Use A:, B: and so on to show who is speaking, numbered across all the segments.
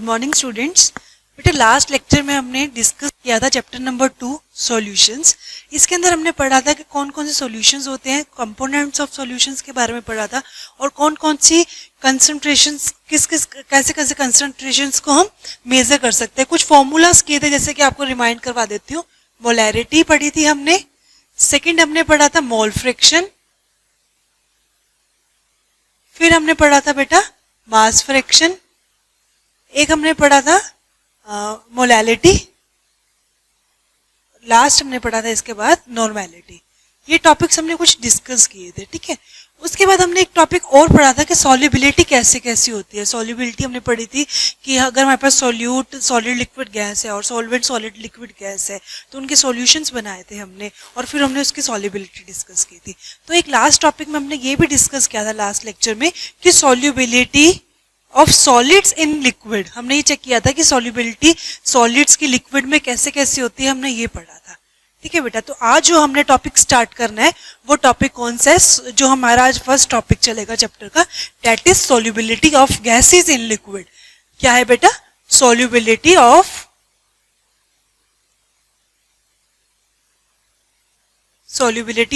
A: Morning students. बेटा last lecture में हमने डिस्कस किया था चैप्टर नंबर 2 सॉल्यूशंस। इसके अंदर हमने पढ़ा था कि कौन कौन से सॉल्यूशंस होते हैं, कंपोनेंट्स ऑफ सॉल्यूशंस के बारे में पढ़ा था और कौन कौन सी कंसंट्रेशंस कैसे कैसे कंसंट्रेशंस को हम मेजर कर सकते हैं। कुछ फॉर्मूलाज किए थे, जैसे कि आपको रिमाइंड करवा देती हूँ। मोलैरिटी पढ़ी थी हमने, सेकेंड हमने पढ़ा था मोल फ्रैक्शन, फिर हमने पढ़ा था बेटा मास फ्रैक्शन, एक हमने पढ़ा था मोलैलिटी, लास्ट हमने पढ़ा था इसके बाद नॉर्मेलिटी। ये टॉपिक्स हमने कुछ डिस्कस किए थे, ठीक है। उसके बाद हमने एक टॉपिक और पढ़ा था कि सॉल्युबिलिटी कैसे कैसी होती है। सॉल्युबिलिटी हमने पढ़ी थी कि अगर हमारे पास सॉल्यूट सॉलिड लिक्विड गैस है और सॉल्वेंट सॉलिड लिक्विड गैस है तो उनके सॉल्यूशंस बनाए थे हमने, और फिर हमने उसकी सॉल्युबिलिटी डिस्कस की थी। तो एक लास्ट टॉपिक में हमने ये भी डिस्कस किया था लास्ट लेक्चर में कि solubility of solids in liquid. हमने ये चेक किया था कि सॉल्युबिलिटी सॉलिड्स की लिक्विड में कैसे कैसे होती है, हमने ये पढ़ा था, ठीक है बेटा। तो आज जो हमने टॉपिक स्टार्ट करना है वो टॉपिक कौन सा है, जो हमारा आज फर्स्ट टॉपिक चलेगा चैप्टर का, that is solubility of gases in liquid. क्या है बेटा? Solubility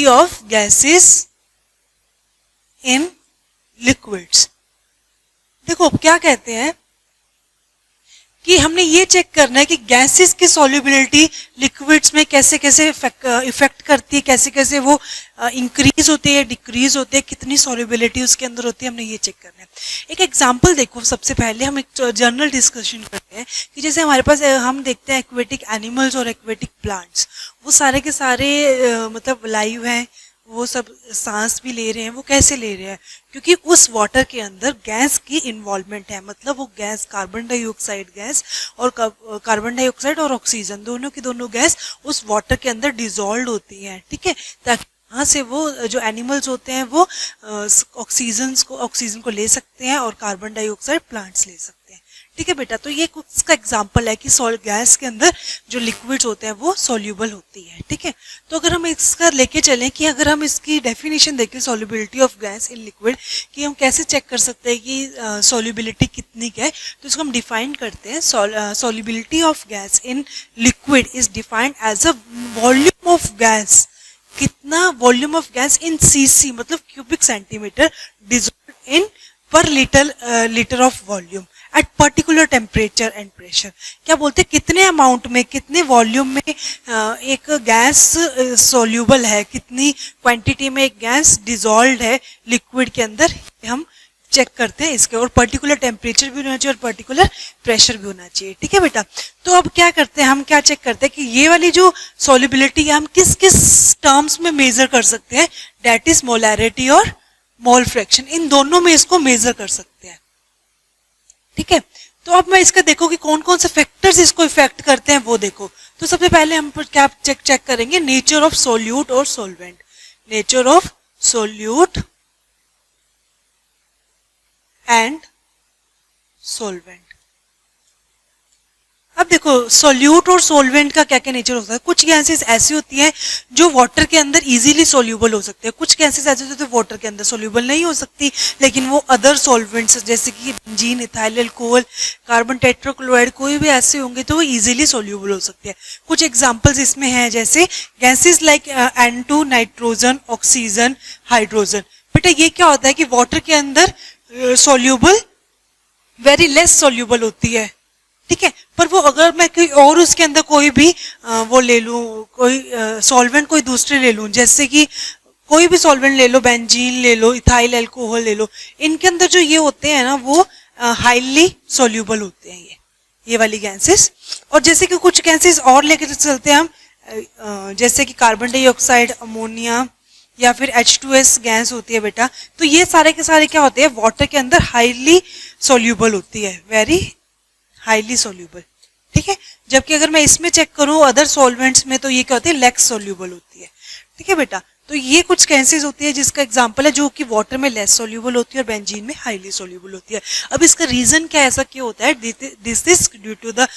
A: of gases in liquids. देखो अब क्या कहते हैं कि हमने ये चेक करना है कि गैसेस की सॉल्युबिलिटी लिक्विड्स में कैसे कैसे इफेक्ट करती है, कैसे कैसे वो इंक्रीज होती है, डिक्रीज होती है, कितनी सॉल्युबिलिटी उसके अंदर होती है, हमने ये चेक करना है। एक एग्जांपल देखो, सबसे पहले हम एक जनरल डिस्कशन करते हैं कि जैसे हमारे पास हम देखते हैं एक्वेटिक एनिमल्स और एक्वेटिक प्लांट्स, वो सारे के सारे मतलब लाइव हैं, वो सब सांस भी ले रहे हैं। वो कैसे ले रहे हैं? क्योंकि उस वाटर के अंदर गैस की इन्वॉल्वमेंट है, मतलब वो गैस कार्बन डाइऑक्साइड गैस और कार्बन डाइऑक्साइड और ऑक्सीजन दोनों की दोनों गैस उस वाटर के अंदर डिजोल्व होती है, ठीक है, ताकि वहाँ से वो जो एनिमल्स होते हैं वो ऑक्सीजन को ले सकते हैं और कार्बन डाइऑक्साइड प्लांट्स ले सकते हैं, ठीक है बेटा। तो ये उसका एग्जांपल है कि गैस के अंदर जो लिक्विड्स होते हैं वो सॉल्यूबल होती है, ठीक है। तो अगर हम इसका लेके चलें कि अगर हम इसकी डेफिनेशन देखें solubility of gas in liquid, कि हम कैसे चेक कर सकते हैं कि सॉल्युबिलिटी कितनी है, तो इसको हम डिफाइन करते हैं। Solubility of gas in liquid is defined as a volume of gas, कितना volume of gas in CC मतलब cubic centimetre dissolved in per litre of volume at particular temperature and pressure. क्या बोलते हैं, कितने amount में, कितने volume में एक गैस सॉल्यूबल है, कितनी क्वांटिटी में एक गैस डिसॉल्व्ड है लिक्विड के अंदर, हम चेक करते हैं इसके। और पर्टिकुलर टेम्परेचर भी होना चाहिए और पर्टिकुलर प्रेशर भी होना चाहिए, ठीक है बेटा। तो अब क्या करते हैं, हम क्या चेक करते हैं कि ये वाली जो सॉल्युबिलिटी है हम किस किस टर्म्स में मेजर कर सकते हैं, दैट इज मोलैरिटी और मोल फ्रैक्शन। इन दोनों में इसको मेजर कर सकते हैं, ठीक है। तो अब मैं इसका देखो कि कौन कौन से फैक्टर्स इसको इफेक्ट करते हैं वो देखो। तो सबसे पहले हम क्या चेक करेंगे, नेचर ऑफ सोल्यूट और solvent. Nature of solute and solvent. अब देखो सोल्यूट और सोलवेंट का क्या क्या नेचर होता है। कुछ गैसेस ऐसी होती हैं जो वाटर के अंदर इजीली सोल्यूबल हो सकते हैं, कुछ गैसेस ऐसे होते हैं वाटर के अंदर सोल्यूबल नहीं हो सकती, लेकिन वो अदर सॉल्वेंट्स जैसे कि benzene, ethyl alcohol, carbon tetrachloride, कोई भी ऐसे होंगे तो वो इजीली सोल्यूबल हो सकते हैं। कुछ एग्जांपल्स इसमें हैं जैसे gases like N2 nitrogen, oxygen, hydrogen. बेटा ये क्या होता है कि वाटर के अंदर सोल्यूबल वेरी लेस सोल्यूबल होती है, ठीक है। पर वो अगर मैं कोई और उसके अंदर कोई भी वो ले लूं, कोई सॉल्वेंट कोई दूसरे ले लूं, जैसे कि कोई भी सॉल्वेंट ले लो, बेंजीन ले लो, इथाइल अल्कोहल ले लो, इनके अंदर जो ये होते हैं ना वो हाईली सोल्यूबल होते हैं ये वाली गैसेस। और जैसे कि कुछ गैसेस और लेकर चलते हैं हम, जैसे कि कार्बन डाइऑक्साइड, अमोनिया या फिर H2S गैस होती है बेटा। तो ये सारे के सारे क्या होते हैं, वाटर के अंदर हाईली सोल्यूबल होती है, वेरी हाईली सोल्यूबल, ठीक है। जबकि अगर मैं इसमें चेक करूं अदर सॉल्वेंट्स में तो ये क्या होती है, लेस सोल्यूबल होती है, ठीक है बेटा। तो ये कुछ गैसेस होती है जिसका एग्जांपल है जो कि वाटर में लेस सोल्यूबल होती है और बेंजीन में हाईली सोल्यूबल होती है। अब इसका रीजन क्या ऐसा क्यों होता है, this is due to the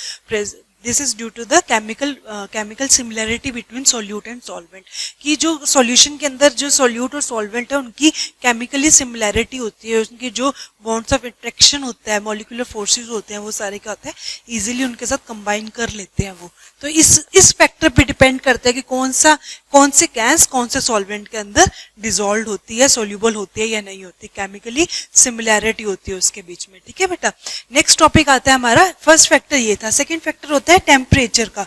A: this is due to the chemical similarity between solute and solvent, कि जो सॉल्यूशन के अंदर जो सोल्यूट और सॉल्वेंट है उनकी केमिकली सिमिलैरिटी होती है, उनकी जो बॉन्ड्स ऑफ अट्रैक्शन होता है, मॉलिक्यूलर फोर्सेस होते हैं, वो सारे क्या होते हैं इजीली उनके साथ कंबाइन कर लेते हैं वो। तो इस फैक्टर पे डिपेंड करता है कि कौन से गैस कौन से सॉल्वेंट के अंदर डिसॉल्व होती है, सोल्यूबल होती है या नहीं होती, केमिकली सिमिलैरिटी होती है उसके बीच में। ठीक है बेटा, नेक्स्ट टॉपिक आता है हमारा, फर्स्ट फैक्टर ये था, सेकंड फैक्टर होता है टेम्परेचर का।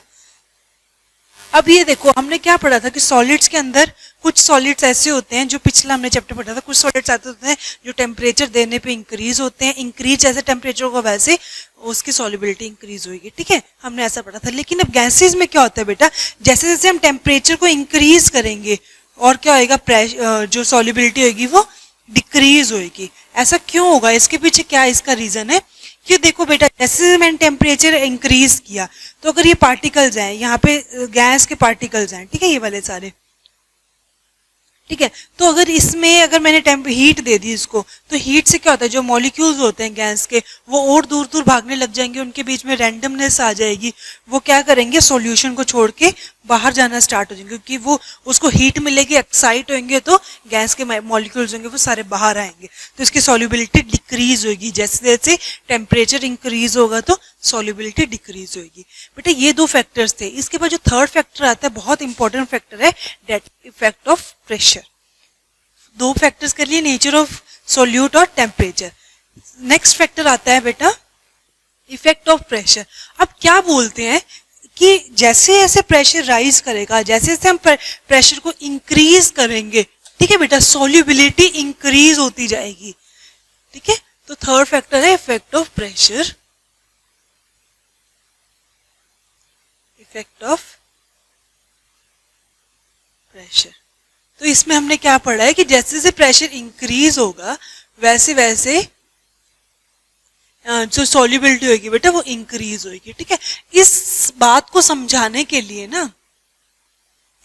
A: अब ये देखो हमने क्या पढ़ा था कि सॉलिड्स के अंदर कुछ सॉलिड्स ऐसे होते हैं, जो पिछला हमने चैप्टर पढ़ा था, कुछ सॉलिड्स ऐसे होते हैं जो टेम्परेचर देने पे इंक्रीज होते हैं, इंक्रीज जैसे टेम्परेचर होगा वैसे उसकी सॉल्युबिलिटी इंक्रीज होगी। ठीक है, हमने ऐसा पढ़ा था। लेकिन अब गैसेज में क्या होता है बेटा, जैसे जैसे हम टेम्परेचर को इंक्रीज करेंगे और क्या होगा, जो सॉल्युबिलिटी होगी वो डिक्रीज होगी। ऐसा क्यों होगा, इसके पीछे क्या इसका रीजन है कि देखो बेटा, जैसे मैंने टेम्परेचर इंक्रीज किया तो अगर ये पार्टिकल्स हैं, यहाँ पे गैस के पार्टिकल्स हैं, ठीक है, ये वाले सारे, ठीक है, तो अगर मैंने हीट दे दी इसको, तो हीट से क्या होता है, जो मॉलिक्यूल्स होते हैं गैस के वो और दूर दूर भागने लग जाएंगे, उनके बीच में रैंडमनेस आ जाएगी, वो क्या करेंगे सॉल्यूशन को छोड़ के बाहर जाना स्टार्ट हो जाएंगे, क्योंकि वो उसको हीट मिलेगी, एक्साइट होंगे तो गैस के मॉलिक्यूल्स होंगे वो सारे बाहर आएंगे, तो इसकी सॉल्युबिलिटी डिक्रीज होगी। जैसे जैसे टेम्परेचर इंक्रीज होगा तो सॉल्युबिलिटी डिक्रीज होगी। बेटा ये दो फैक्टर्स थे। इसके बाद जो थर्ड फैक्टर आता है, बहुत इंपॉर्टेंट फैक्टर है, डेट इफेक्ट ऑफ प्रेशर। दो फैक्टर्स कर लिए, नेचर ऑफ सोल्यूट और टेम्परेचर। नेक्स्ट फैक्टर आता है बेटा इफेक्ट ऑफ प्रेशर। अब क्या बोलते हैं कि जैसे जैसे प्रेशर राइज करेगा, जैसे जैसे हम प्रेशर को इंक्रीज करेंगे, ठीक है बेटा, सॉल्युबिलिटी इंक्रीज होती जाएगी। ठीक है, तो थर्ड फैक्टर है effect of pressure. Effect of pressure, तो इसमें हमने क्या पढ़ा है कि जैसे जैसे प्रेशर इंक्रीज होगा वैसे वैसे जो सॉल्युबिलिटी होगी बेटा वो इंक्रीज होगी। ठीक है, इस बात को समझाने के लिए ना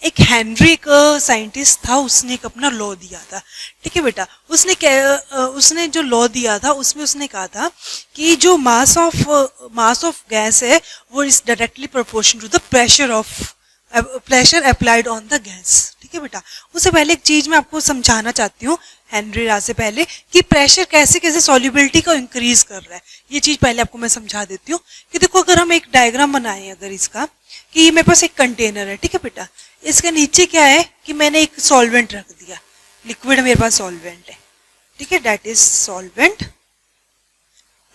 A: एक हेनरी एक साइंटिस्ट था, उसने एक अपना लॉ दिया था। ठीक है बेटा, उसने जो लॉ दिया था उसमें उसने कहा था कि जो मास ऑफ गैस है वो is directly proportion to the pressure applied on the gas. ठीक है बेटा, उससे पहले एक चीज मैं आपको समझाना चाहती हूँ हेनरी लॉ से पहले, कि प्रेशर कैसे कैसे सॉल्युबिलिटी को इंक्रीज कर रहा है। ये चीज पहले आपको मैं समझा देती हूँ कि देखो, अगर हम एक डायग्राम बनाएं अगर इसका, कि मेरे पास एक कंटेनर है, ठीक है बेटा, इसके नीचे क्या है कि मैंने एक सॉल्वेंट रख दिया, लिक्विड मेरे पास सॉल्वेंट है, ठीक है, दैट इज सॉल्वेंट,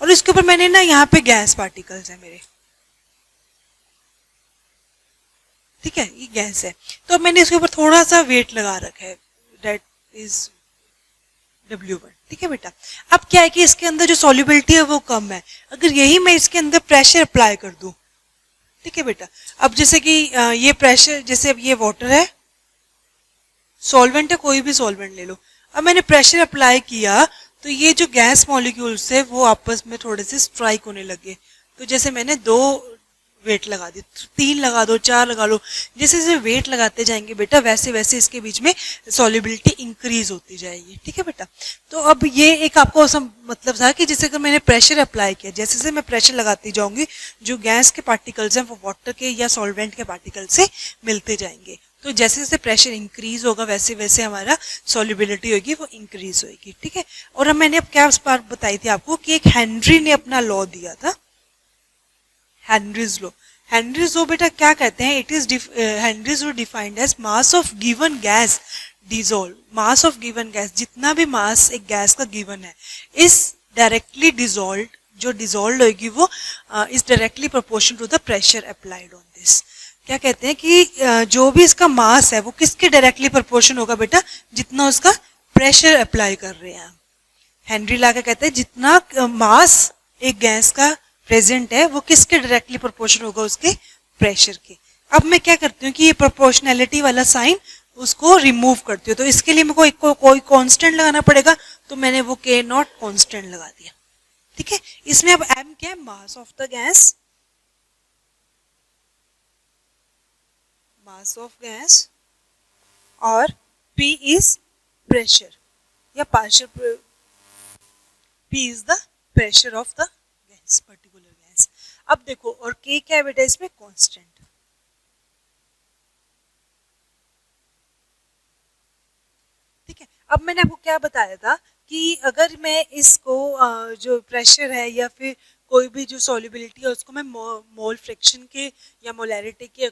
A: और इसके ऊपर मैंने ना यहाँ पे गैस पार्टिकल्स है मेरे, ठीक है, ये गैस है, तो अब मैंने इसके ऊपर थोड़ा सा वेट लगा रखा है, दैट इज W1। ठीक है बेटा, अब क्या है कि इसके अंदर जो सॉल्युबिलिटी है वो कम है, अगर यही मैं इसके अंदर प्रेशर अप्लाई कर दूं, ठीक है बेटा, अब जैसे कि ये प्रेशर, जैसे अब ये वाटर है, सॉल्वेंट है, कोई भी सॉल्वेंट ले लो, अब मैंने प्रेशर अप्लाई किया तो ये जो गैस मॉलिक्यूल्स है वो आपस में थोड़े से स्ट्राइक होने लगे, तो जैसे मैंने 2 वेट लगा दी, 3 लगा दो, 4 लगा लो, जैसे जैसे वेट लगाते जाएंगे बेटा वैसे वैसे इसके बीच में सॉल्युबिलिटी इंक्रीज होती जाएगी। ठीक है बेटा, तो अब ये एक आपको मतलब था कि जैसे अगर मैंने प्रेशर अप्लाई किया, जैसे जैसे मैं प्रेशर लगाती जाऊंगी जो गैस के पार्टिकल्स हैं वो वाटर के या सॉल्वेंट के पार्टिकल से मिलते जाएंगे, तो जैसे जैसे प्रेशर इंक्रीज होगा वैसे वैसे हमारा सॉल्युबिलिटी होगी वो इंक्रीज होगी। ठीक है, और अब मैंने अब क्या बात बताई थी आपको कि एक हेनरी ने अपना लॉ दिया था, हेनरीज लॉ। हेनरीज लॉ बेटा क्या कहते हैं, it is Henry's law defined as mass of given gas dissolve, mass of given gas, जितना भी मास एक गैस का गिवन है इज डायरेक्टली डिसॉल्व, जो डिसॉल्व होगी वो is directly proportion to the pressure applied on this. क्या कहते हैं कि जो भी इसका मास है वो किसके डायरेक्टली प्रोपोर्शन होगा बेटा, जितना उसका प्रेशर अप्लाई कर रहे हैं। हेनरी लॉ क्या कहते हैं, जितना मास एक गैस का प्रेजेंट है वो किसके डायरेक्टली प्रोपोर्शन होगा, उसके प्रेशर के। अब मैं क्या करती हूँ कि ये प्रोपोर्शनैलिटी वाला साइन उसको रिमूव करती हूँ, तो इसके लिए मेरे को कोई कांस्टेंट लगाना पड़ेगा, तो मैंने वो K0 कांस्टेंट लगा दिया। ठीक है, इसमें अब M क्या है, mass of the gas, mass of gas, और P इज प्रेशर या partial, P is the pressure of the gas, particular gas. अब देखो, और K क्या है बेटा इसमें, कांस्टेंट। ठीक है, अब मैंने आपको क्या बताया था कि अगर मैं इसको जो प्रेशर है या फिर कोई भी जो सॉल्युबिलिटी है उसको मैं मोल फ्रैक्शन के या मोलैरिटी के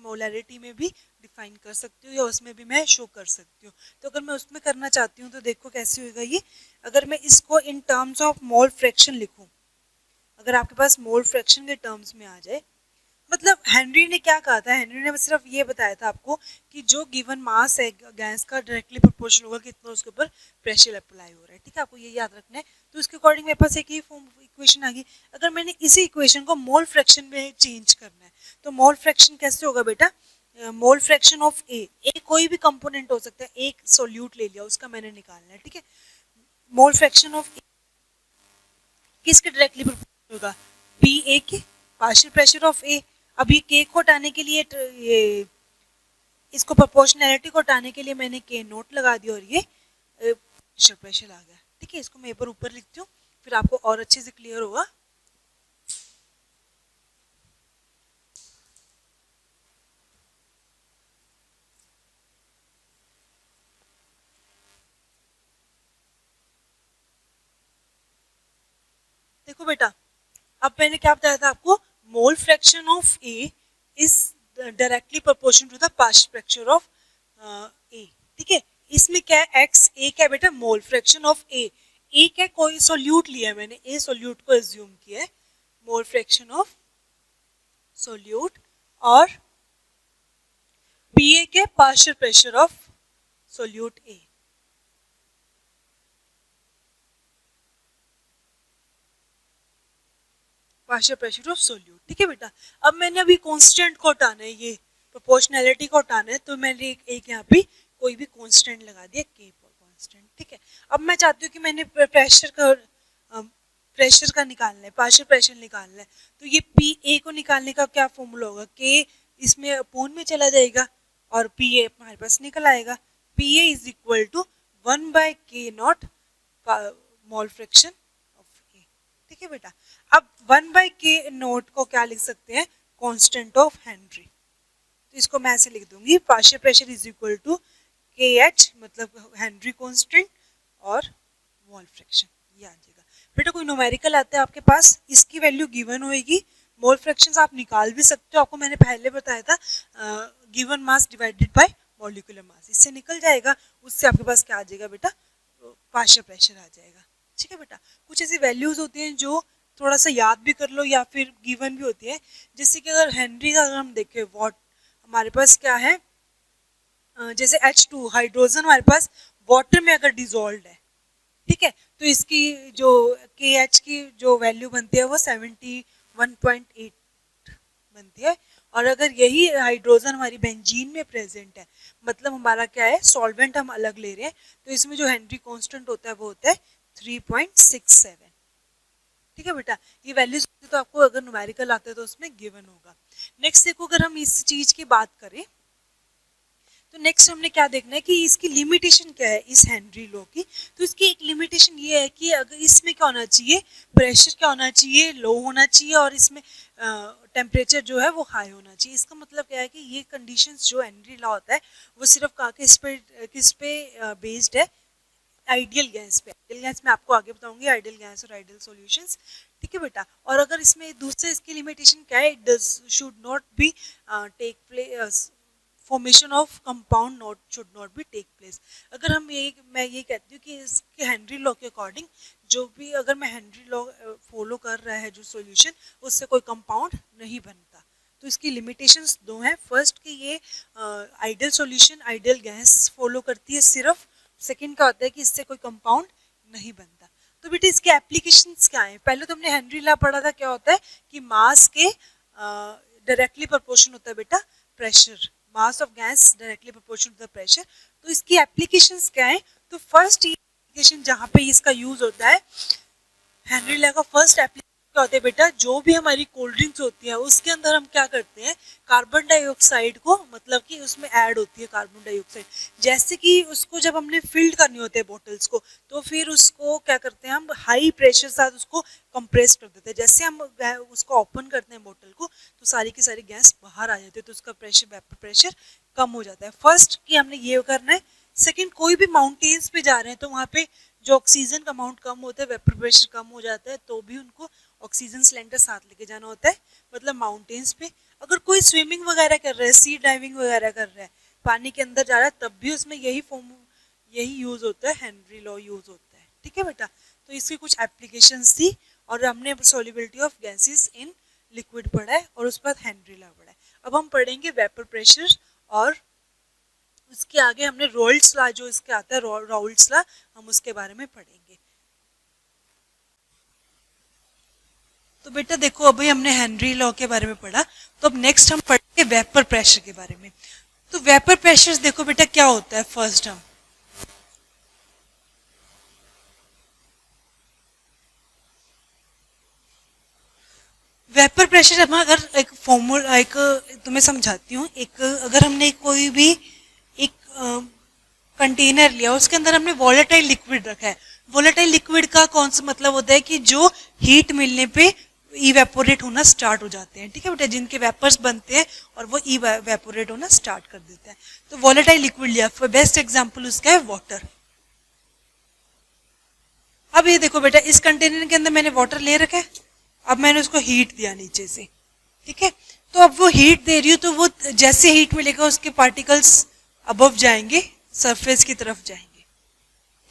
A: मोलैरिटी में भी डिफाइन कर सकती हूँ या उसमें भी मैं शो कर सकती हूँ। तो अगर मैं उसमें करना चाहती हूँ तो देखो कैसे होगा ये, अगर मैं इसको in terms of mole fraction लिखूँ, अगर आपके पास मोल फ्रैक्शन के टर्म्स में आ जाए, मतलब हेनरी ने क्या कहा था, हेनरी ने सिर्फ ये बताया था आपको कि जो गिवन मास है गैस का डायरेक्टली प्रोपोर्शनल होगा कितना उसके ऊपर प्रेशर अप्लाई हो रहा है। ठीक है, आपको ये याद रखना है। तो उसके अकॉर्डिंग मेरे पास एक ही फॉर्म इक्वेशन आ गई। अगर मैंने इसी इक्वेशन को मोल फ्रैक्शन में चेंज करना है तो मोल फ्रैक्शन कैसे होगा बेटा, मोल फ्रैक्शन ऑफ ए कोई भी कंपोनेंट हो सकता है, एक सोल्यूट ले लिया उसका मैंने निकालना है। ठीक है, मोल फ्रैक्शन ऑफ ए किसके डायरेक्टली प्रोपोर्शनल होगा, पी ए के पार्शियल प्रेशर ऑफ ए। अब ये के को हटाने के लिए ये इसको प्रोपोर्शनैलिटी को हटाने के लिए मैंने के नोट लगा दिया और ये प्रेशर आ गया। ठीक है, इसको मैं एक बार ऊपर लिखती हूँ फिर आपको और अच्छे से क्लियर होगा। देखो बेटा, अब मैंने क्या बताया था आपको, mole fraction of A is directly proportional to the partial fracture of A. ठीक है, इसमें क्या है, एक्स ए क्या है बेटा, मोल फ्रैक्शन ऑफ ए क्या, कोई सोल्यूट लिया है मैंने, ए सोल्यूट को एज्यूम किया है, मोल फ्रैक्शन ऑफ सोल्यूट, और पी ए के partial pressure of solute A. Partial pressure of solute. ठीक है बेटा, अब मैंने अभी कांस्टेंट को हटाना है, ये प्रोपोर्शनैलिटी को हटाना है, तो मैंने एक यहाँ पे कोई भी कांस्टेंट लगा दिया, के कांस्टेंट। ठीक है, अब मैं चाहती हूँ कि मैंने प्रेशर का निकालना है, पार्शियल प्रेशर निकालना है, तो ये पी ए को निकालने का क्या फॉर्मूला होगा, के इसमें अपोन में चला जाएगा और पी ए हमारे पास निकल आएगा। P A is equal to 1/k0 mole fraction of A. ठीक है बेटा, अब 1/k0 को क्या लिख सकते हैं, कांस्टेंट ऑफ हेनरी। तो इसको मैं ऐसे लिख दूंगी, partial pressure is equal to K H, मतलब हेनरी कांस्टेंट, और मोल फ्रैक्शन, ये आ जाएगा। बेटा कोई न्यूमेरिकल आता है आपके पास, इसकी वैल्यू गिवन होएगी, मोल फ्रैक्शंस आप निकाल भी सकते हो, आपको मैंने पहले बताया था given mass divided by molecular mass, इससे निकल जाएगा, उससे आपके पास क्या आ जाएगा बेटा, पार्शियल प्रेशर आ जाएगा। ठीक है बेटा, कुछ ऐसी वैल्यूज होती हैं जो थोड़ा सा याद भी कर लो या फिर गिवन भी होती है, जैसे कि अगर हेनरी का अगर हम देखें, वॉट हमारे पास क्या है, जैसे H2 हाइड्रोजन हमारे पास वाटर में अगर डिजोल्व है, ठीक है, तो इसकी जो KH की जो वैल्यू बनती है वो 71.8 बनती है, और अगर यही हाइड्रोजन हमारी बेंजीन में प्रेजेंट है, मतलब हमारा क्या है, सॉल्वेंट हम अलग ले रहे हैं, तो इसमें जो हेनरी कांस्टेंट होता है वो होता है 3.67। ठीक है बेटा, ये वैल्यूज तो आपको अगर न्यूमेरिकल आते हैं तो उसमें गिवन होगा। नेक्स्ट देखो, अगर हम इस चीज की बात करें तो नेक्स्ट हमने क्या देखना है कि इसकी लिमिटेशन क्या है इस हेनरी लॉ की। तो इसकी एक लिमिटेशन ये है कि अगर इसमें क्या होना चाहिए, प्रेशर क्या होना चाहिए, लो होना चाहिए, और इसमें टेम्परेचर जो है वो हाई होना चाहिए। इसका मतलब क्या है कि ये कंडीशंस जो हेनरी लॉ होता है वो सिर्फ किस पे बेस्ड है, आइडियल गैस पे। आइडियल गैस में आपको आगे बताऊंगी, आइडियल गैस और आइडियल सॉल्यूशंस। ठीक है बेटा, और अगर इसमें दूसरे इसकी लिमिटेशन क्या है, it should not be take place, formation of compound not should not be take place. अगर मैं ये कहती हूँ कि इसके हेनरी लॉ के अकॉर्डिंग जो भी, अगर मैं हेनरी लॉ फॉलो कर रहा है जो सॉल्यूशन, उससे कोई कंपाउंड नहीं बनता। तो इसकी लिमिटेशंस दो हैं, फर्स्ट कि ये ideal solution ideal gas follow करती है सिर्फ, सेकंड क्या होता है कि इससे कोई कंपाउंड नहीं बनता। तो बेटा इसके एप्लीकेशंस क्या हैं, पहले तो हमने हेनरी लॉ पढ़ा था, क्या होता है कि मास के डायरेक्टली प्रोपोर्शन होता है बेटा pressure, mass of gas directly proportional to the pressure. तो इसकी एप्लीकेशंस क्या है, तो फर्स्ट एप्लीकेशन जहाँ पे इसका यूज होता है, हेनरी लॉ का फर्स्ट एप्लीकेशन क्या होता है बेटा, जो भी हमारी कोल्ड ड्रिंक्स होती है उसके अंदर हम क्या करते हैं, कार्बन डाइऑक्साइड को मतलब कि उसमें ऐड होती है कार्बन डाइऑक्साइड। जैसे कि उसको जब हमने फिल्ड करनी होती है बॉटल्स को, तो फिर उसको क्या करते हैं, हम हाई प्रेशर साथ उसको कंप्रेस कर देते हैं। जैसे हम उसको ओपन करते हैं बॉटल को, तो सारी की सारी गैस बाहर आ जाती है, तो उसका प्रेशर, वेपर प्रेशर कम हो जाता है। फर्स्ट कि हमने ये करना है। सेकंड, कोई भी माउंटेन्स पे जा रहे हैं तो वहाँ पे जो ऑक्सीजन का अमाउंट कम होता है, वेपर प्रेशर कम हो जाता है, तो भी उनको ऑक्सीजन सिलेंडर साथ लेके जाना होता है, मतलब माउंटेन्स पे। अगर कोई स्विमिंग वगैरह कर रहा है, सी डाइविंग वगैरह कर रहा है, पानी के अंदर जा रहा है, तब भी उसमें यही यूज होता है, हेनरी लॉ यूज होता है। ठीक है बेटा, तो इसकी कुछ एप्लीकेशंस थी, और हमने solubility of gases in liquid पढ़ा है, और उसके बाद हेनरी लॉ पढ़ा है। अब हम पढ़ेंगे वेपर प्रेशर, और उसके आगे हमने रॉल्ट्स लॉ, जो इसके आता है रॉल्ट्स लॉ, हम उसके बारे में पढ़ेंगे। तो बेटा देखो, अभी हमने हेनरी लॉ के बारे में पढ़ा, तो अब नेक्स्ट हम पढ़ेंगे वेपर प्रेशर के बारे में। तो वेपर प्रेशर देखो बेटा क्या होता है। फर्स्ट हम वेपर प्रेशर, हम अगर एक फॉर्मूला, एक तुम्हें समझाती हूँ। एक अगर हमने कोई भी एक कंटेनर लिया, उसके अंदर हमने वोलेटाइल लिक्विड रखा है। वोलेटाइल लिक्विड का कौन सा मतलब होता है कि जो हीट मिलने पे इवेपोरेट होना स्टार्ट हो जाते हैं। ठीक है बेटा, जिनके वेपर्स बनते हैं और वो इवेपोरेट होना स्टार्ट कर देते हैं, तो वोलेटाइल लिक्विड लिया। बेस्ट एग्जांपल उसका है वाटर। अब ये देखो बेटा, इस कंटेनर के अंदर मैंने वाटर ले रखा है, अब मैंने उसको हीट दिया नीचे से। ठीक है, तो अब वो हीट दे रही हूँ, तो वो जैसे हीट मिलेगा उसके पार्टिकल्स अबव जाएंगे, सरफेस की तरफ जाएंगे।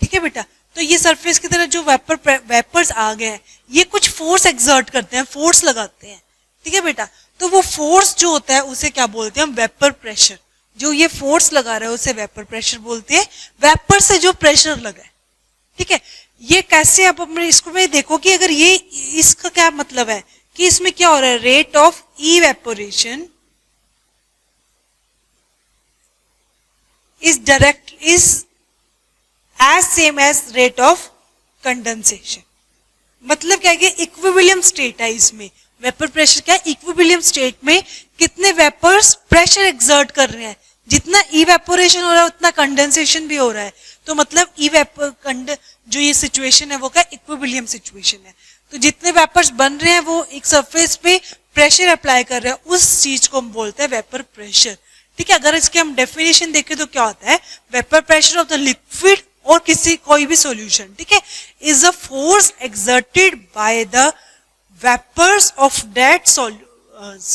A: ठीक है बेटा, तो ये सरफेस की तरफ जो वेपर्स आ गए हैं, ये कुछ फोर्स एक्सर्ट करते हैं, फोर्स लगाते हैं। ठीक है बेटा, तो वो फोर्स जो होता है उसे क्या बोलते हैं हम, वेपर प्रेशर। जो ये फोर्स लगा रहा है उसे वेपर प्रेशर बोलते हैं, वेपर से जो प्रेशर लगा है। ठीक है, ये कैसे, आप अपने इसको में देखो कि अगर ये, इसका क्या मतलब है कि इसमें क्या हो रहा है, rate of evaporation is direct is as same as rate of condensation. मतलब क्या है कि इक्विलिब्रियम स्टेट है इसमें। वेपर प्रेशर क्या है, इक्विलिब्रियम स्टेट में कितने वेपर्स प्रेशर एक्सर्ट कर रहे हैं, जितना इवेपोरेशन हो रहा है उतना कंडेंसेशन भी हो रहा है। तो मतलब जो ये सिचुएशन है वो क्या, इक्विलिब्रियम सिचुएशन है। तो जितने वेपर्स बन रहे हैं वो एक सरफेस पे प्रेशर अप्लाई कर रहे हैं, उस चीज को हम बोलते हैं वेपर प्रेशर। ठीक है, अगर इसके हम डेफिनेशन देखें तो क्या होता है, vapour pressure of the liquid और कोई भी सॉल्यूशन, ठीक है, is a force exerted by the vapours of that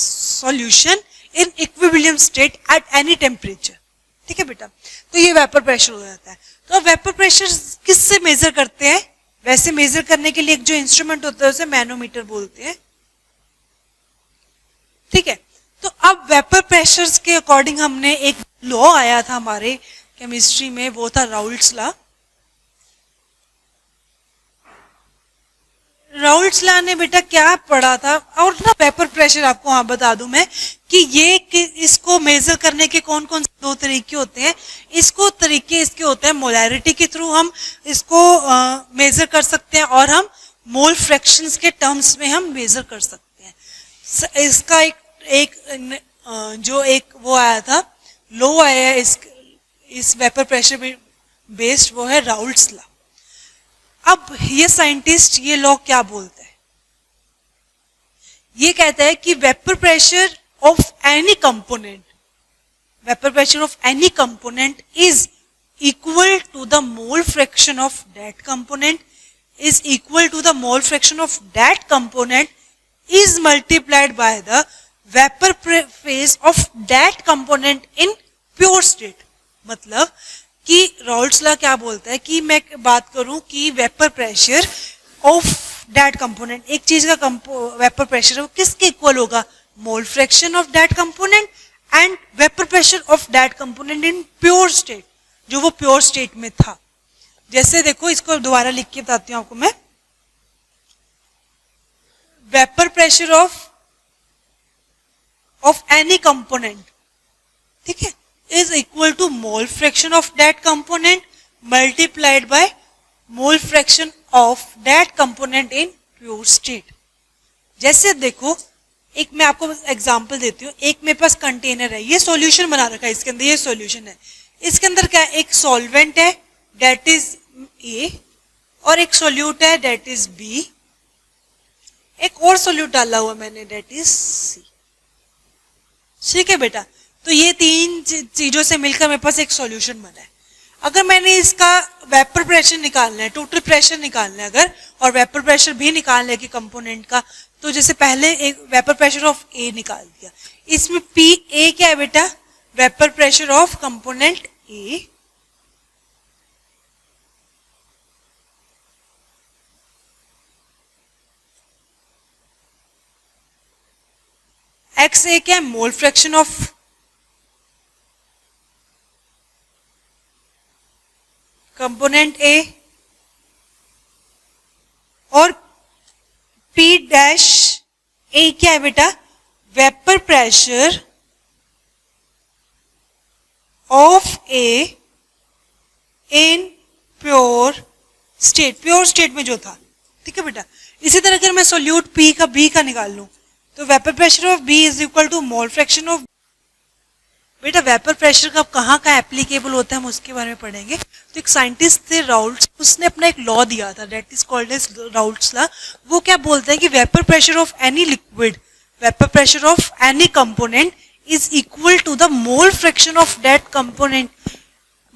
A: solution in equilibrium state at any temperature. ठीक है बेटा, तो ये वेपर प्रेशर हो जाता है। तो अब वेपर प्रेशर किससे मेजर करते हैं, वैसे मेजर करने के लिए एक जो इंस्ट्रूमेंट होता है उसे मैनोमीटर बोलते हैं। ठीक है, तो अब वेपर प्रेशर के अकॉर्डिंग हमने एक लॉ आया था हमारे केमिस्ट्री में, वो था राउल्ट्स लॉ। राउल्ट्स लॉ ने बेटा क्या पढ़ा था, और ना वेपर प्रेशर आपको हाँ बता दूं मैं कि इसको मेजर करने के कौन कौन से दो तरीके होते हैं। इसके होते हैं मोलैरिटी के थ्रू हम इसको मेजर कर सकते हैं, और हम मोल फ्रैक्शंस के टर्म्स में हम मेजर कर सकते हैं। इसका एक वो आया था, लॉ आया है इस वेपर प्रेशर में बेस्ड, वो है राउल्ट्स लॉ। अब ये साइंटिस्ट ये लॉ क्या बोलता है, ये कहता है कि vapour pressure of any component is equal to the mole fraction of that component is multiplied by the vapor phase of that component in pure state। मतलब कि राउल्ट्स लॉ क्या बोलता है कि मैं बात करूं कि vapour pressure of that component, एक चीज का वेपर प्रेशर है वो किसके इक्वल होगा, mole fraction of that component and vapour pressure of that component in pure state, जो वो प्योर स्टेट में था। जैसे देखो, इसको दोबारा लिख के बताती हूं आपको मैं। Vapour pressure of any component, ठीक है, is equal to mole fraction of that component multiplied by mole fraction of that component in pure state। जैसे देखो, एक मैं आपको एग्जांपल देती हूँ, एक मेरे पास कंटेनर है, ये सॉल्यूशन बना रखा है, इसके अंदर ये सॉल्यूशन है, इसके अंदर क्या है, एक सॉल्वेंट है डेट इज ए और एक सोल्यूट है डेट इज बी, एक और सोल्यूट डाला हुआ मैंने डेट इज सी। ठीक है बेटा, तो ये तीन चीजों से मिलकर मेरे पास एक सॉल्यूशन बना है। अगर मैंने इसका वेपर प्रेशर निकालना है, टोटल प्रेशर निकालना है अगर, और वेपर प्रेशर भी निकालना है कि कंपोनेंट का, तो जैसे पहले एक वेपर प्रेशर ऑफ ए निकाल दिया, इसमें पी ए क्या है बेटा, vapour pressure of component A, X A क्या है, mole fraction of component A, और पी डैश ए क्या है बेटा, vapour pressure of A in pure state, pure state में जो था। ठीक है बेटा, इसी तरह अगर मैं सोल्यूट पी का बी का निकाल लूं, तो vapour pressure of B is equal to mole fraction of, बेटा वेपर प्रेशर का कहाँ का एप्लीकेबल होता है हम उसके बारे में पढ़ेंगे। तो एक साइंटिस्ट थे राउल्ट्स, उसने अपना एक लॉ दिया था that is called as Raoult's law. वो क्या बोलते हैं कि vapour pressure of any liquid, vapour pressure of any component is equal to the mole fraction of that component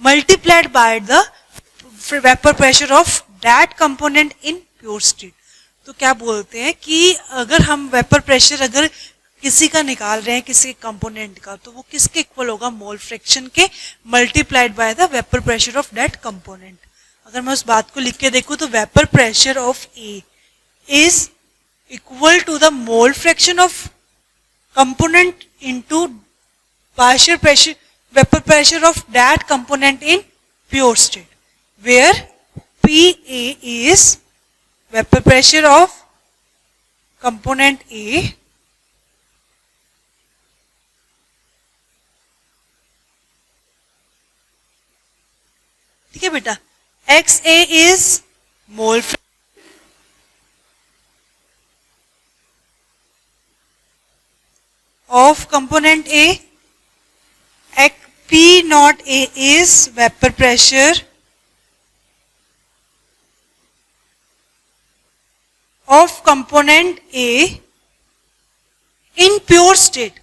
A: multiplied by the vapour pressure of that component in pure state. तो क्या बोलते हैं कि अगर हम वेपर प्रेशर अगर किसी का निकाल रहे हैं, किसी कंपोनेंट का, तो वो किसके इक्वल होगा, मोल फ्रैक्शन के multiplied by the vapour pressure of that component. अगर मैं उस बात को लिख के देखूं तो vapour pressure of A is equal to the mole fraction of component into partial pressure vapour pressure of that component in pure state, where P A is vapour pressure of component A ठीक है बेटा, X A is mole of component A, P not A is vapour pressure of component A in pure state.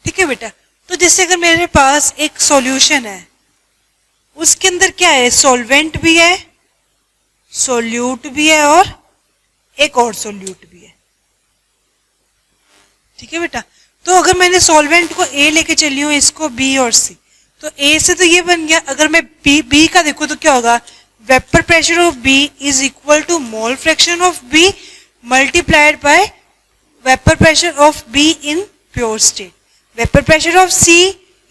A: ठीक है बेटा, तो जैसे अगर मेरे पास एक सॉल्यूशन है, उसके अंदर क्या है, सॉल्वेंट भी है, सोल्यूट भी है और एक और सोल्यूट भी है। ठीक है बेटा, तो अगर मैंने सॉल्वेंट को ए लेके चली हूं, इसको बी और सी, तो ए से तो ये बन गया। अगर मैं बी का देखूं तो क्या होगा, vapour pressure of B is equal to mole fraction of B multiplied by vapour pressure of B in pure state. Vapor pressure of C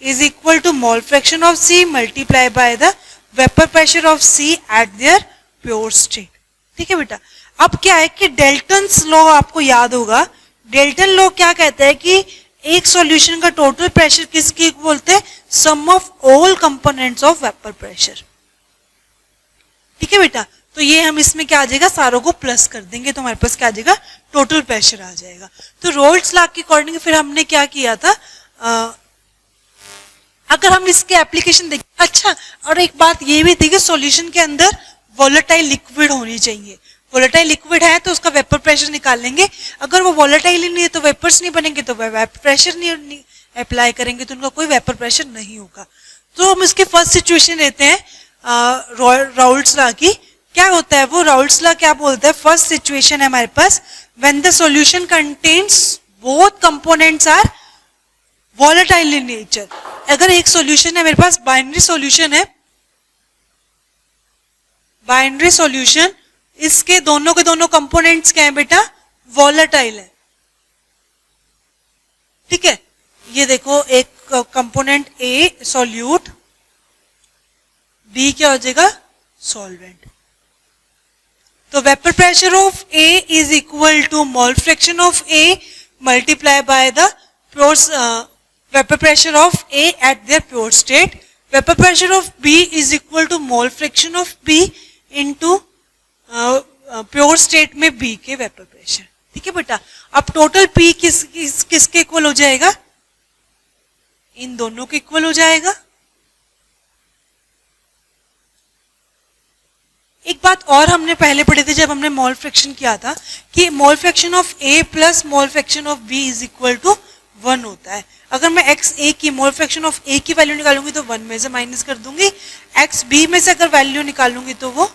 A: is equal to mole fraction of C multiplied by the vapor pressure of C at their pure state। ठीक है बेटा, अब क्या है कि Dalton's law आपको याद होगा। डेल्टन लॉ क्या कहता है कि एक सॉल्यूशन का टोटल प्रेशर किसके बोलते हैं, sum of all components of vapour pressure. ठीक है बेटा, तो ये हम इसमें क्या आ जाएगा, सारों को प्लस कर देंगे तो हमारे पास क्या आ जाएगा, टोटल प्रेशर आ जाएगा। तो रोल्स लॉ के अकॉर्डिंग फिर हमने क्या किया था, अगर हम इसके एप्लीकेशन देखें, अच्छा और एक बात ये भी थी कि सॉल्यूशन के अंदर वोलेटाइल लिक्विड होनी चाहिए। वोलेटाइल लिक्विड है तो उसका वेपर प्रेशर निकाल लेंगे, अगर वो वोलेटाइल ही नहीं है तो वेपर्स नहीं बनेंगे, तो वेपर प्रेशर नहीं अप्लाई करेंगे तो उनका कोई वेपर प्रेशर नहीं होगा। तो हम इसके फर्स्ट सिचुएशन लेते हैं राउल्ट्स लॉ की। क्या होता है वो राउल्ट्स लॉ क्या बोलता है, फर्स्ट सिचुएशन है हमारे पास, when the solution contains both components are volatile in nature. अगर एक सॉल्यूशन है मेरे पास, बाइनरी सॉल्यूशन है, बाइनरी सॉल्यूशन, इसके दोनों के दोनों कंपोनेंट्स क्या है बेटा, वोलेटाइल है। ठीक है, ये देखो एक कंपोनेंट ए सॉल्यूट, बी क्या हो जाएगा, सॉल्वेंट। तो vapour pressure of A is equal to mole fraction of A multiply by the pure vapor pressure of A at their pure state. Vapor pressure of B is equal to mole fraction of B into pure state में B के vapour pressure. ठीक है बेटा, अब total P किसके equal हो जाएगा? इन दोनों के इक्वल हो जाएगा। एक बात और हमने पहले पढ़े थे जब हमने मोल फ्रैक्शन किया था कि mole fraction of A plus mole fraction of B is equal to 1 होता है। अगर मैं एक्स ए की मोल फ्रैक्शन ऑफ ए की वैल्यू निकालूंगी तो 1 में से माइनस कर दूंगी, एक्स बी में से अगर वैल्यू निकालूंगी तो वो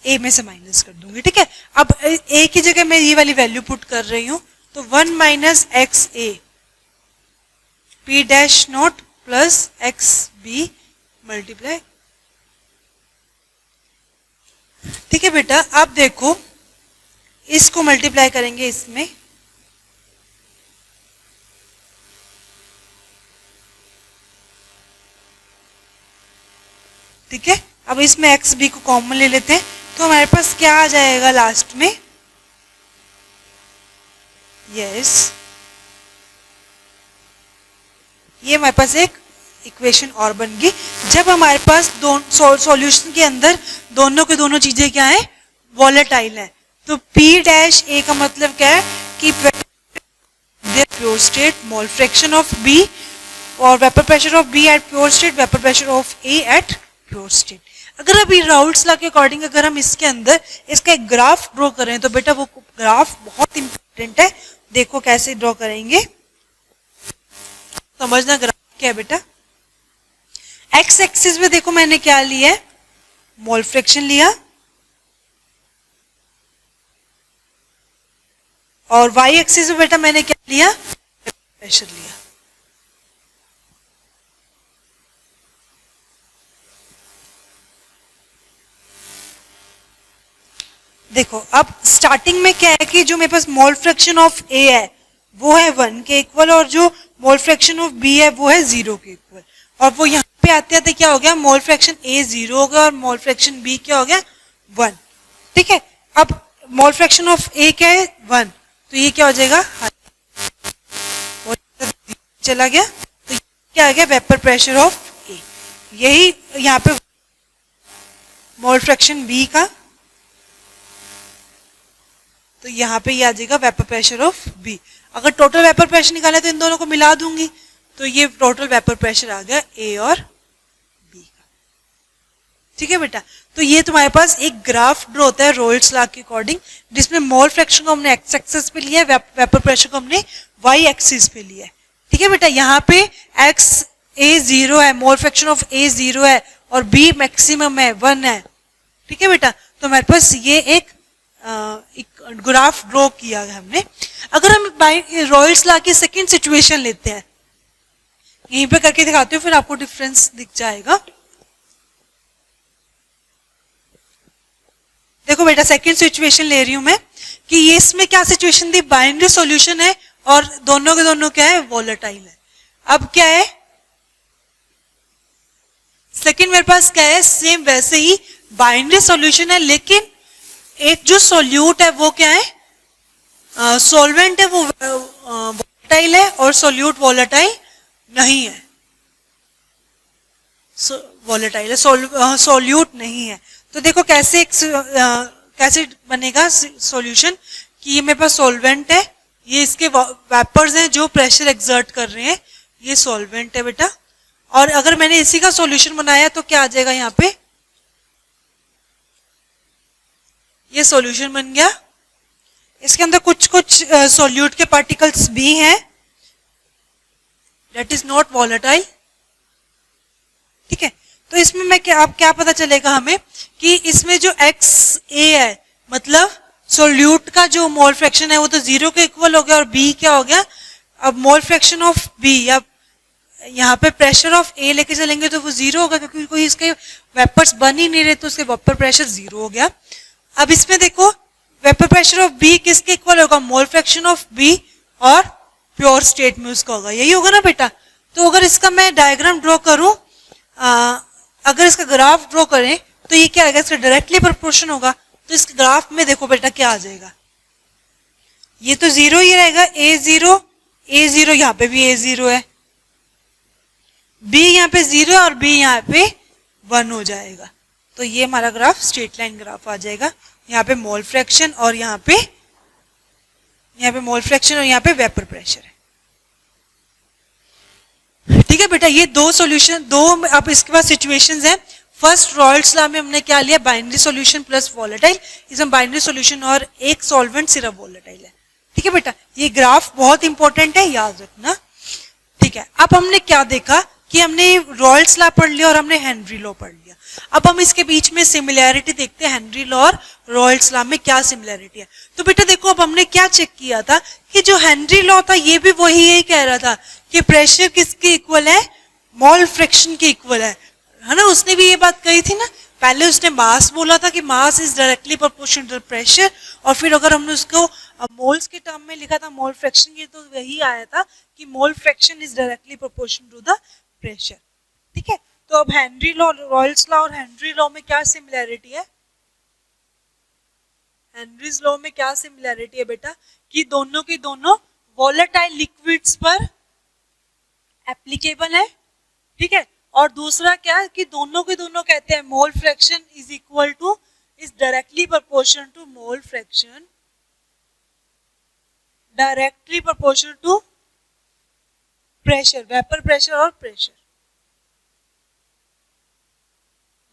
A: ए में से माइनस कर दूंगी। ठीक है, अब ए की जगह मैं ये वाली वैल्यू पुट कर रही हूं, तो 1 minus X A P dash not plus X B multiply. ठीक है बेटा, अब देखो इसको मल्टीप्लाई करेंगे इसमें, ठीक है। अब इसमें एक्स बी को कॉमन ले लेते हैं तो हमारे पास क्या आ जाएगा लास्ट में? यस, ये हमारे पास एक इक्वेशन और बन गई। जब हमारे पास सॉल्यूशन के अंदर दोनों के दोनों चीजें क्या है? वॉलेटाइल है। तो P डैश A का मतलब क्या है कि pure state mole fraction of B और vapour pressure of B at pure state, vapour pressure of A at pure state. अगर अभी राउल्ट्स लॉ के अकॉर्डिंग अगर हम इसके अंदर इसका एक ग्राफ ड्रॉ करें तो बेटा वो ग्राफ बहुत इंपॉर्टेंट है। देखो कैसे ड्रॉ करेंगे, समझना ग्राफ क्या है बेटा। एक्स एक्सिस में देखो मैंने क्या लिया है? मोल फ्रैक्शन लिया, और वाई एक्सिस में बेटा मैंने क्या लिया? प्रेशर लिया। देखो अब स्टार्टिंग में क्या है कि जो मेरे पास मोल फ्रैक्शन ऑफ ए है वो है 1 के इक्वल, और जो मोल फ्रैक्शन ऑफ बी है वो है 0 के इक्वल। और वो यहाँ पे आते आते क्या हो गया? मोल फ्रैक्शन ए 0 हो गया और मोल फ्रैक्शन बी क्या हो गया? 1। ठीक है, अब मोल फ्रैक्शन ऑफ ए क्या है? 1, तो ये क्या हो जाएगा? चला गया, तो ये क्या आ गया? वेपर प्रेशर ऑफ ए। यही यहाँ पे मोल फ्रैक्शन बी का, तो यहाँ पे ये आ जाएगा वेपर प्रेशर ऑफ बी। अगर टोटल वेपर प्रेशर निकाले तो इन दोनों को मिला दूंगी, तो ये टोटल वेपर प्रेशर आ गया ए और बी का। ठीक है बेटा, तो ये तुम्हारे पास एक ग्राफ ड्रॉ होता है रोल्स लॉ के अकॉर्डिंग, जिसमें मोल फ्रैक्शन को हमने एक्स एक्सिस पे लिया है, वेपर प्रेशर को हमने वाई एक्सिस पे लिया है। ठीक है बेटा, यहाँ पे एक्स ए 0 है, मोल फ्रैक्शन ऑफ ए 0 है और बी मैक्सिमम है 1 है। ठीक है बेटा, तो हमारे पास ये एक ग्राफ ड्रॉ किया है हमने। अगर हम रॉयल्स लॉ की सेकंड सिचुएशन लेते हैं, यहीं पे करके दिखाते हो, फिर आपको डिफरेंस दिख जाएगा। देखो बेटा, सेकंड सिचुएशन ले रही हूं मैं कि ये इसमें क्या सिचुएशन थी? बाइनरी सॉल्यूशन है और दोनों के दोनों क्या है? वॉलेटाइल है। अब क्या है सेकंड मेरे पास क्या है? सेम वैसे ही बाइनरी सॉल्यूशन है, लेकिन एक जो सोल्यूट है वो क्या है? सॉल्वेंट है, वो वॉलेटाइल है और सोल्यूट वॉलेटाइल नहीं है। वॉलेटाइल है, सोल्यूट नहीं है। तो देखो कैसे कैसे बनेगा सॉल्यूशन कि ये मेरे पास सॉल्वेंट है, ये इसके वेपर्स हैं जो प्रेशर एक्सर्ट कर रहे हैं, ये सॉल्वेंट है बेटा। और अगर मैंने इसी का सॉल्यूशन बनाया तो क्या आ जाएगा? यहाँ पे ये सॉल्यूशन बन गया। इसके अंदर कुछ कुछ सॉल्यूट के पार्टिकल्स भी हैं, दैट इज नॉट वॉलेटाइल। ठीक है, तो इसमें मैं अब क्या पता चलेगा हमें कि इसमें जो एक्स ए है, मतलब सॉल्यूट का जो मोल फ्रैक्शन है वो तो 0 के इक्वल हो गया, और बी क्या हो गया? अब मोल फ्रैक्शन ऑफ बी, या यहाँ पे प्रेशर ऑफ ए लेके चलेंगे तो वो 0 होगा, क्योंकि कोई इसके वेपर्स बन ही नहीं रहे, तो उसके वेपर प्रेशर 0 हो गया। अब इसमें देखो वेपर प्रेशर ऑफ बी किसके इक्वल होगा? मोल फ्रैक्शन ऑफ बी और प्योर स्टेट में उसका होगा, यही होगा ना बेटा। तो अगर इसका मैं डायग्राम ड्रॉ करूं, अगर इसका ग्राफ ड्रॉ करें तो ये क्या आएगा? इसका डायरेक्टली प्रोपोर्शन होगा। तो इस ग्राफ में देखो बेटा क्या आ जाएगा? ये तो 0 ही रहेगा, ए 0, यहाँ पे भी ए 0 है, बी यहाँ पे 0 है और बी यहाँ पे 1 हो जाएगा। तो ये हमारा ग्राफ स्ट्रेट लाइन ग्राफ आ जाएगा। यहाँ पे मोल फ्रैक्शन और यहाँ पे मोल फ्रैक्शन और यहाँ पे वेपर प्रेशर है। ठीक है बेटा, ये दो सॉल्यूशन, दो अब इसके बाद सिचुएशंस हैं। फर्स्ट रॉयल्स लॉ में हमने क्या लिया, बाइनरी सॉल्यूशन प्लस वॉलेटाइल, इसमें बाइनरी सॉल्यूशन और एक सॉल्वेंट सिर्फ वॉलेटाइल है। ठीक है बेटा, ये ग्राफ बहुत इंपॉर्टेंट है, याद रखना। ठीक है, अब हमने क्या देखा कि हमने रॉयल्स लॉ पढ़ लिया और हमने हेनरी लॉ पढ़ लिया। अब हम इसके बीच में सिमिलैरिटी देखते हैं, हेनरी लॉ और रॉयल्स लॉ में क्या सिमिलैरिटी है। तो बेटा देखो, अब हमने क्या चेक किया था कि जो हेनरी लॉ था ये भी वही यही कह रहा था कि प्रेशर किसके इक्वल है, मोल फ्रैक्शन के इक्वल है ना। उसने भी ये बात कही थी ना, पहले उसने मास बोला था कि mass is directly proportional to pressure, और फिर अगर हमने उसको मोल्स के टर्म में लिखा था मोल फ्रैक्शन, ये तो वही आया था कि mole fraction is directly proportional to the pressure. ठीक है, तो अब हेनरी लॉ, रॉयल्स लॉ और हेनरी लॉ में क्या सिमिलैरिटी है, हेनरीज लॉ में क्या सिमिलैरिटी है बेटा, कि दोनों की दोनों वॉलेटाइल लिक्विड्स पर एप्लीकेबल है। ठीक है, और दूसरा क्या है कि दोनों के दोनों कहते हैं mole fraction is equal to, is directly proportional to mole fraction, directly proportional to pressure, vapour pressure और प्रेशर।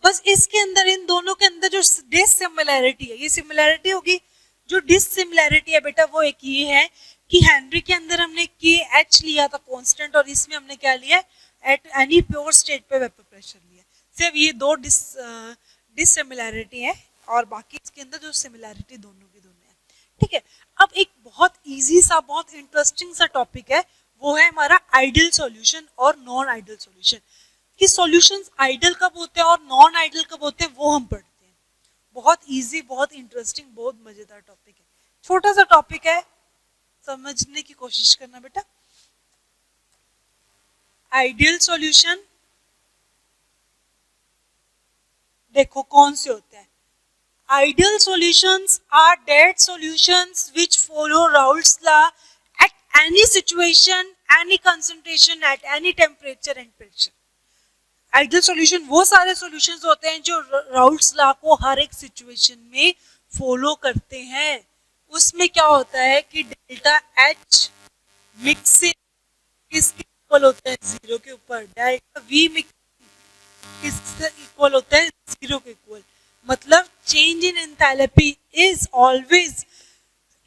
A: बस इसके अंदर, इन दोनों के अंदर जो डिसिमिलैरिटी है, ये सिमिलैरिटी होगी। जो डिसिमिलैरिटी है बेटा वो एक ये है कि हेनरी के अंदर हमने के एच लिया था कांस्टेंट, और इसमें हमने क्या लिया, एट एनी प्योर स्टेट पे वेपर प्रेशर लिया। सिर्फ ये दो डिसिमिलैरिटी है, और बाकी इसके अंदर जो सिमिलैरिटी दोनों की दोनों है। ठीक है, अब एक बहुत इजी सा, बहुत इंटरेस्टिंग सा टॉपिक है, वो है हमारा आइडियल सॉल्यूशन और नॉन आइडियल सॉल्यूशन। कि सॉल्यूशंस आइडियल कब होते हैं और नॉन आइडियल कब होते हैं वो हम पढ़ते हैं। बहुत इजी, बहुत इंटरेस्टिंग, बहुत मजेदार टॉपिक है। छोटा सा टॉपिक है, समझने की कोशिश करना बेटा। आइडियल सॉल्यूशन देखो कौन से होते हैं। Ideal solutions are that solutions which follow Raoult's law at any situation, any concentration, at any temperature and pressure. Ideal solution वो सारे सॉल्यूशंस होते हैं जो राउल्ट्स लॉ को हर एक सिचुएशन में फॉलो करते हैं। उसमें क्या होता है कि डेल्टा एच मिक्सिंग किसके इक्वल होता है, जीरो के ऊपर। डेल्टा वी मिक्सिंग किसके इक्वल होता है, जीरो के इक्वल। मतलब change in enthalpy is always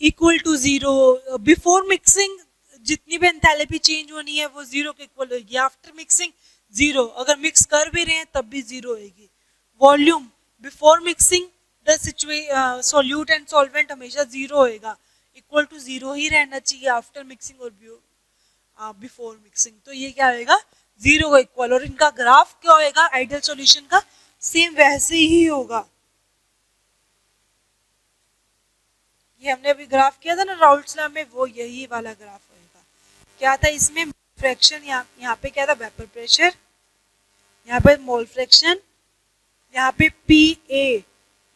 A: equal to zero. Before mixing जितनी भी एंथैल्पी चेंज होनी है वो जीरो के इक्वल होगी, आफ्टर मिक्सिंग जीरो, अगर मिक्स कर भी रहे हैं तब भी जीरो होगी। Volume before mixing the solute and solvent हमेशा जीरो होएगा, इक्वल टू जीरो ही रहना चाहिए आफ्टर मिक्सिंग और बिफोर मिक्सिंग। तो ये क्या होएगा, जीरो का इक्वल। और इनका ग्राफ क्या होएगा आइडियल सॉल्यूशन का, सेम वैसे ही होगा। ये हमने अभी ग्राफ किया था ना राउल्ट्स लॉ में, वो यही वाला ग्राफ होएगा। क्या था इसमें, फ्रैक्शन, यहाँ पे क्या था वेपर प्रेशर, यहाँ पे मोल फ्रैक्शन, यहाँ पे पी ए,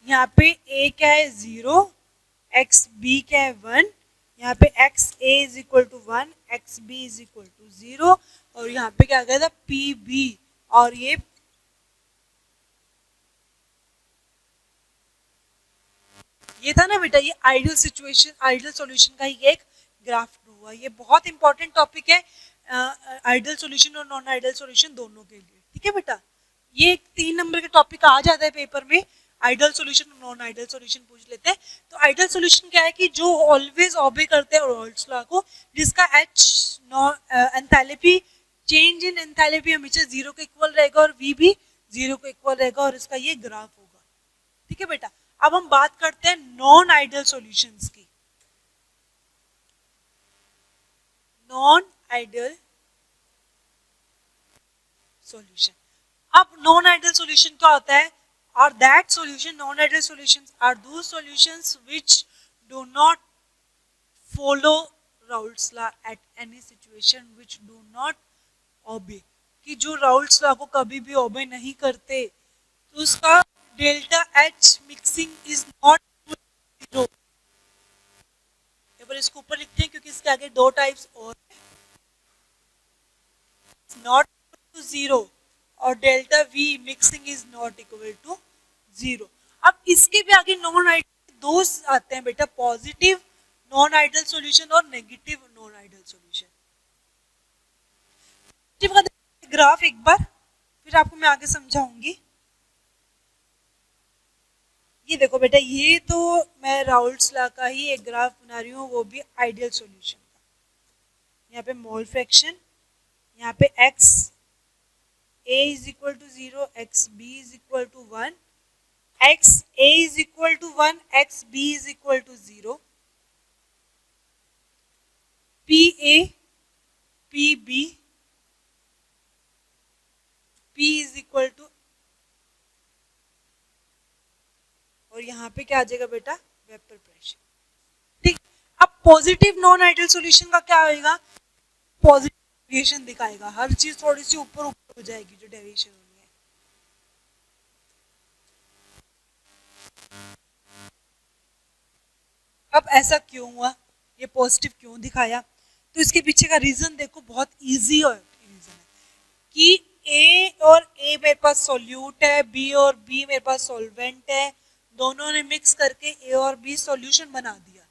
A: यहाँ पे ए क्या है जीरो, एक्स बी क्या है वन, यहाँ पे X A is equal to one, X B is equal to zero, और यहाँ पे क्या गया था पी बी, और ये था ना बेटा, ये आइडियल सिचुएशन, आइडियल सॉल्यूशन का ही एक ग्राफ हुआ। ये बहुत इंपॉर्टेंट टॉपिक है आइडियल सॉल्यूशन और नॉन आइडियल सॉल्यूशन दोनों के लिए। ठीक है बेटा, ये 3 नंबर के टॉपिक आ जाता है पेपर में, आइडियल सॉल्यूशन और नॉन आइडियल सॉल्यूशन पूछ लेते हैं। तो आइडियल सॉल्यूशन क्या है कि जो ऑलवेज ओबे करते हैं रॉल्स लॉ को, जिसका H enthalpy, change in enthalpy हमेशा जीरो के इक्वल रहेगा और वी भी जीरो के इक्वल रहेगा, और इसका ये ग्राफ होगा। ठीक है बेटा, अब हम बात करते हैं नॉन आइडियल सॉल्यूशंस की। नॉन आइडियल सॉल्यूशन, अब नॉन आइडियल सॉल्यूशन क्या होता है, और that solution, non ideal solutions are those solutions which do not follow Raoult's law at any situation, which do not obey, कि जो राउल्ट्स लॉ को कभी भी ओबे नहीं करते, तो उसका delta H mixing is not zero. इसको ऊपर लिखते हैं क्योंकि इसके आगे दो टाइप्स और नॉट टू जीरो, और delta V mixing is not equal to 0। अब इसके भी आगे नॉन आइडियल दो आते हैं बेटा, पॉजिटिव नॉन आइडियल सॉल्यूशन और negative non ideal solution. Graph एक बार फिर आपको मैं आगे समझाऊंगी। ये देखो बेटा, ये तो मैं राउल्ट्स लॉ का ही एक ग्राफ बना रही हूँ, वो भी आइडियल सॉल्यूशन का। यहाँ पे मोल फ्रैक्शन, यहाँ पे x a is equal to 0, x b is equal to 1, x a is equal to 1, x b is equal to 0, p a p b p is equal to, और यहाँ पे क्या आ जाएगा बेटा, वेपर प्रेशर। ठीक, अब पॉजिटिव नॉन आइडियल सॉल्यूशन का क्या होगा, पॉजिटिव डेविएशन दिखाएगा, हर चीज थोड़ी सी ऊपर ऊपर हो जाएगी जो डेविएशन होनी है। अब ऐसा क्यों हुआ, ये पॉजिटिव क्यों दिखाया, तो इसके पीछे का रीजन देखो, बहुत इजी और रीजन है कि ए और ए मेरे पास सॉल्यूट है, बी और बी मेरे पास सॉल्वेंट है, दोनों ने मिक्स करके ए और बी सॉल्यूशन बना दिया।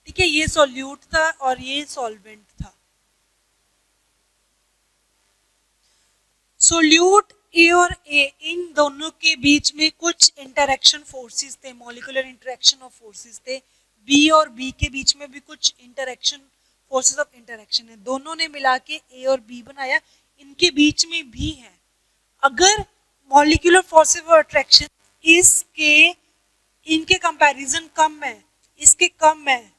A: ठीक है, ये सॉल्यूट था और ये सॉल्वेंट था। सॉल्यूट ए और ए, इन दोनों के बीच में कुछ इंटरेक्शन फोर्सेस थे, मॉलिक्यूलर इंटरेक्शन ऑफ फोर्सेस थे। बी और बी के बीच में भी कुछ इंटरेक्शन फोर्सेस ऑफ इंटरेक्शन है, दोनों ने मिला के ए और बी बनाया, इनके बीच में भी है। अगर मॉलिक्यूलर फोर्सेस ऑफ अट्रैक्शन इसके इनके कंपैरिजन कम है, इसके कम है,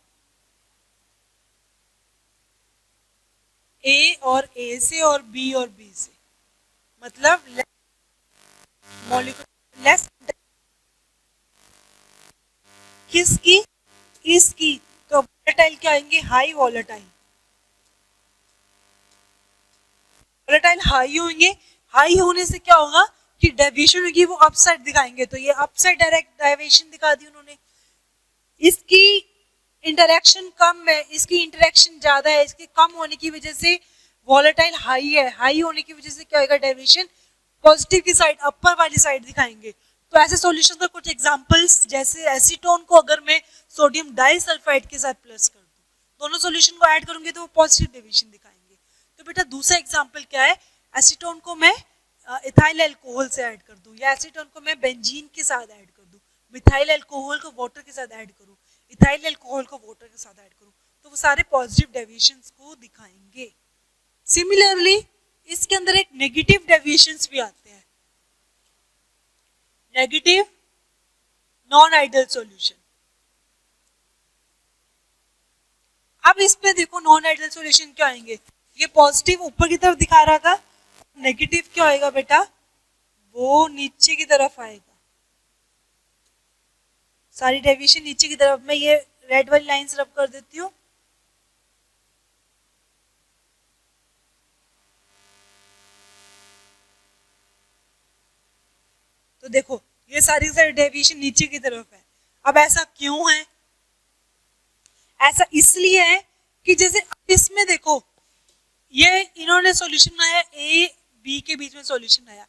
A: ए और ए से और बी से, मतलब मॉलिक्यूलर लेस किसकी, इसकी, तो वोलेटाइल क्या आएंगे, हाई वोलेटाइल। वोलेटाइल हाई होंगे, हाई होने से क्या होगा कि डेविएशन होगी वो अपसाइड दिखाएंगे, तो ये अपसाइड डायरेक्ट डेविएशन दिखा दी उन्होंने। इसकी इंटरेक्शन कम है, इसकी इंटरेक्शन ज्यादा है, इसके कम होने की वजह से वोलेटाइल हाई है, हाई होने की वजह से क्या होगा, डेविएशन पॉजिटिव की साइड, अपर वाली साइड दिखाएंगे। तो ऐसे सॉल्यूशन का कुछ एग्जांपल्स, जैसे एसीटोन को अगर मैं सोडियम डाइसल्फाइड के साथ प्लस कर दूं, दोनों सॉल्यूशन को ऐड करूंगी तो वो पॉजिटिव डेविएशन दिखाएंगे। तो बेटा दूसरा एग्जांपल क्या है, एसीटोन को मैं इथाइल अल्कोहल से ऐड कर दूं, या एसीटोन को मैं बेंजीन के साथ ऐड कर दूं, मिथाइल अल्कोहल को वाटर के साथ ऐड करूं, इथाइल अल्कोहल को वाटर के साथ ऐड करूं, तो वो सारे पॉजिटिव डेविएशंस को दिखाएंगे। सिमिलरली इसके अंदर एक नेगेटिव डेविएशंस भी आते हैं, नेगेटिव नॉन आइडियल सॉल्यूशन। अब इस पे देखो नॉन आइडियल सॉल्यूशन क्या आएंगे, ये पॉजिटिव ऊपर की तरफ दिखा रहा था, नेगेटिव क्या आएगा बेटा, वो नीचे की तरफ आएगा, सारी डेविएशन नीचे की तरफ। मैं ये रेड वाली लाइंस रब कर देती हूँ, तो देखो ये सारी डेविएशन नीचे की तरफ है। अब ऐसा क्यों है, ऐसा इसलिए है कि जैसे इसमें देखो ये इन्होंने सॉल्यूशन बनाया, ए बी के बीच में सॉल्यूशन आया,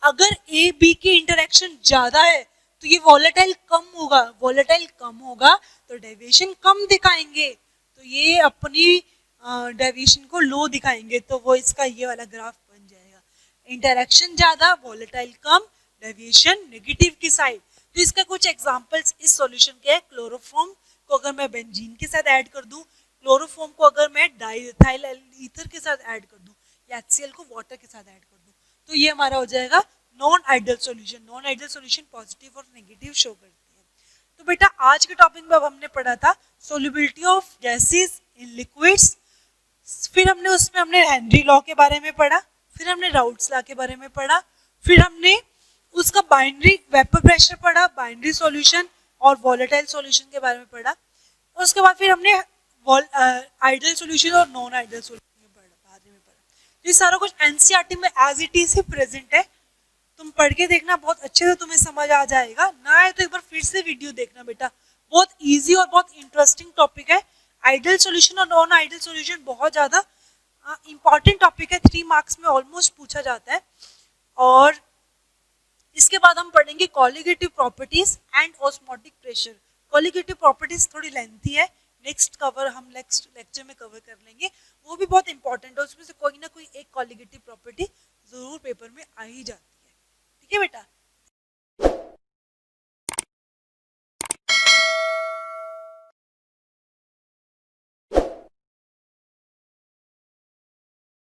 A: अगर ए बी की इंटरेक्शन ज्यादा है तो ये वोलेटाइल कम होगा, वोलेटाइल कम होगा तो डेविएशन कम दिखाएंगे, तो ये अपनी डेविएशन को लो दिखाएंगे, तो वो इसका ये वाला ग्राफ बन जाएगा, इंटरेक्शन ज्यादा, वोलेटाइल कम, डेविएशन नेगेटिव की साइड। तो इसका कुछ एग्जांपल्स इस सॉल्यूशन के है, क्लोरोफॉर्म को अगर मैं बेंजीन के साथ ऐड कर दूं, क्लोरोफॉर्म को अगर मैं डाइथाइल ईथर के साथ ऐड कर दूं, या HCl को वाटर के साथ ऐड कर दूं, तो ये हमारा हो जाएगा non ideal solution. Non ideal solution positive और नेगेटिव शो करती है। तो बेटा आज के टॉपिक में अब हमने पढ़ा था solubility of gases in liquids, फिर हमने उसमें हमने हेनरी लॉ के बारे में पढ़ा, फिर हमने राउल्ट्स लॉ के बारे में पढ़ा, फिर हमने उसका बाइनरी वेपर प्रेशर पढ़ा, बाइनरी सॉल्यूशन और वोलेटाइल सॉल्यूशन के बारे में पढ़ा, और उसके बाद फिर हमने आइडियल सॉल्यूशन और नॉन आइडियल सॉल्यूशन में बाद में पढ़ा। तो ये सारा कुछ एनसीईआरटी में एज इट इज ही प्रेजेंट है, तुम पढ़ के देखना, बहुत अच्छे से तुम्हें समझ आ जाएगा, ना है तो एक बार फिर से वीडियो देखना बेटा, बहुत इजी और बहुत इंटरेस्टिंग टॉपिक है। आइडियल सॉल्यूशन और नॉन आइडियल सॉल्यूशन बहुत ज्यादा इंपॉर्टेंट टॉपिक है, 3 मार्क्स में ऑलमोस्ट पूछा जाता है, और इसके बाद हम पढ़ेंगे colligative properties and osmotic pressure. Colligative properties थोड़ी लेंथी है, नेक्स्ट लेक्चर में कवर कर लेंगे। वो भी बहुत इंपॉर्टेंट है, उसमें से कोई ना कोई एक कॉलिगेटिव प्रॉपर्टी जरूर पेपर में आ ही जाती है। ठीक है बेटा।